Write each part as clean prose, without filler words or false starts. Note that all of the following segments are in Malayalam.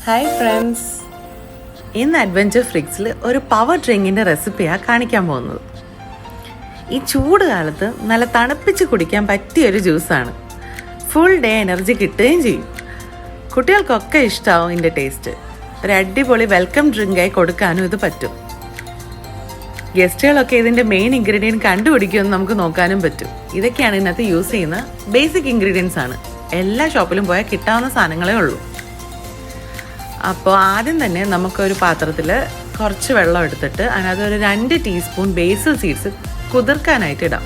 ഹായ് ഫ്രണ്ട്സ്, ഇന്ന് അഡ്വഞ്ചർ ഫ്രിക്സിൽ ഒരു പവർ ഡ്രിങ്കിൻ്റെ റെസിപ്പിയാണ് കാണിക്കാൻ പോകുന്നത്. ഈ ചൂട് കാലത്ത് നല്ല തണുപ്പിച്ച് കുടിക്കാൻ പറ്റിയൊരു ജ്യൂസാണ്. ഫുൾ ഡേ എനർജി കിട്ടുകയും ചെയ്യും. കുട്ടികൾക്കൊക്കെ ഇഷ്ടമാവും ഇതിൻ്റെ ടേസ്റ്റ്. ഒരു അടിപൊളി വെൽക്കം ഡ്രിങ്കായി കൊടുക്കാനും ഇത് പറ്റും. ഗസ്റ്റുകളൊക്കെ ഇതിൻ്റെ മെയിൻ ഇൻഗ്രീഡിയൻറ്റ് കണ്ടുപിടിക്കുമെന്ന് നമുക്ക് നോക്കാനും പറ്റും. ഇതൊക്കെയാണ് ഇതിനകത്ത് യൂസ് ചെയ്യുന്ന ബേസിക് ഇൻഗ്രീഡിയൻസ് ആണ്. എല്ലാ ഷോപ്പിലും പോയാൽ കിട്ടാവുന്ന സാധനങ്ങളേ ഉള്ളൂ. അപ്പോൾ ആദ്യം തന്നെ നമുക്കൊരു പാത്രത്തിൽ കുറച്ച് വെള്ളം എടുത്തിട്ട് അതിനകത്ത് ഒരു 2 ടീസ്പൂൺ ബേസിൽ സീഡ്സ് കുതിർക്കാനായിട്ട് ഇടാം.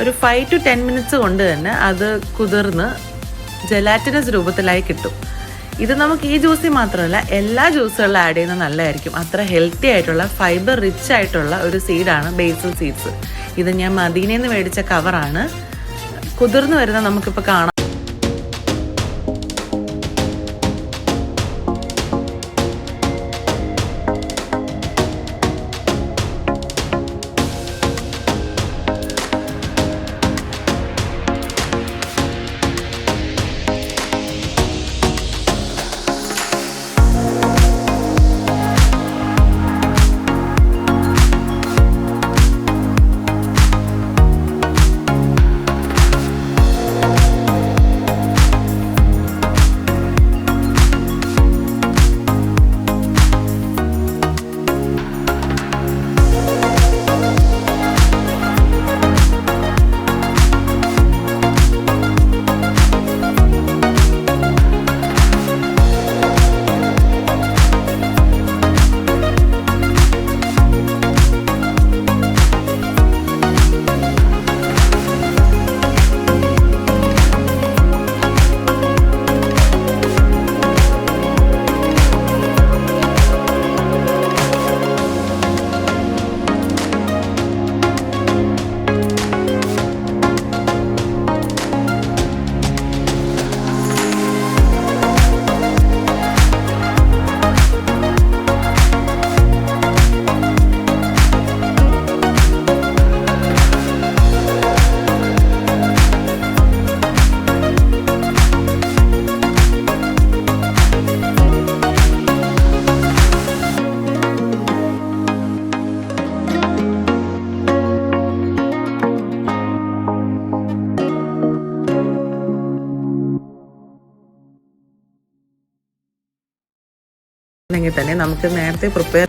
ഒരു 5 to 10 മിനിറ്റ്സ് കൊണ്ട് തന്നെ അത് കുതിർന്ന് ജെലാറ്റിനസ് രൂപത്തിലായി കിട്ടും. ഇത് നമുക്ക് ഈ ജ്യൂസിൽ മാത്രമല്ല എല്ലാ ജ്യൂസുകളിലും ആഡ് ചെയ്യുന്നത് നല്ലതായിരിക്കും. അത്ര ഹെൽത്തി ആയിട്ടുള്ള ഫൈബർ റിച്ച് ആയിട്ടുള്ള ഒരു സീഡാണ് ബേസിൽ സീഡ്സ്. ഇത് ഞാൻ മദീനയിൽ നിന്ന് മേടിച്ച കവറാണ്. കുതിർന്ന് വരുന്ന നമുക്കിപ്പോൾ കാണാം. െങ്കിൽ തന്നെ നമുക്ക് നേരത്തെ പ്രിപ്പയർ